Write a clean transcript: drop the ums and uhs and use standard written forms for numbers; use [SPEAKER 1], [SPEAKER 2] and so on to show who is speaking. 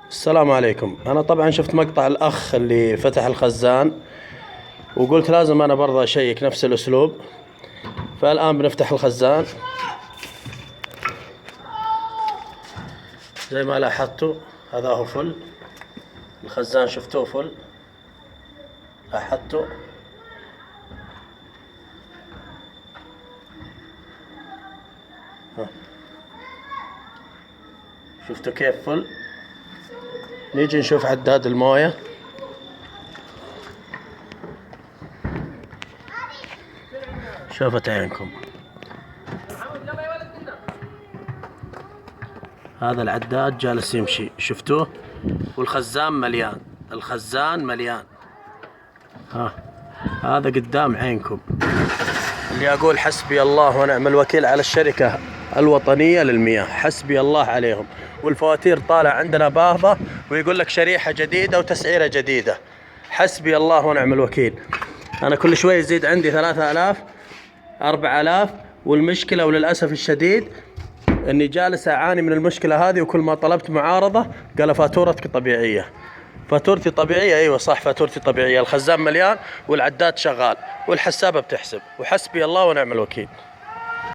[SPEAKER 1] السلام عليكم. أنا طبعا شفت مقطع الأخ اللي فتح الخزان، وقلت لازم أنا برضه أشيك نفس الأسلوب. فالآن بنفتح الخزان زي ما لاحظتوا. هذا هو فل الخزان، شفتوه فل، لاحظتوا. شفتوا كيف فل. نيجي نشوف عداد الموية. شوفت عينكم، هذا العداد جالس يمشي، شفتوه؟ والخزان مليان، الخزان مليان. هذا قدام عينكم. اللي أقول حسبي الله ونعم الوكيل على الشركة الوطنية للمياه، حسبي الله عليهم. والفواتير طالع عندنا باهظة، ويقول لك شريحة جديدة وتسعيرة جديدة. حسبي الله ونعم الوكيل. أنا كل شوي يزيد عندي 3000 4000، والمشكلة وللأسف الشديد أني جالس أعاني من المشكلة هذه. وكل ما طلبت معارضة قال فاتورتك طبيعية. فاتورتي طبيعية؟ أيوة صح، فاتورتي طبيعية. الخزان مليان والعداد شغال والحسابة بتحسب، وحسبي الله ونعم الوكيل.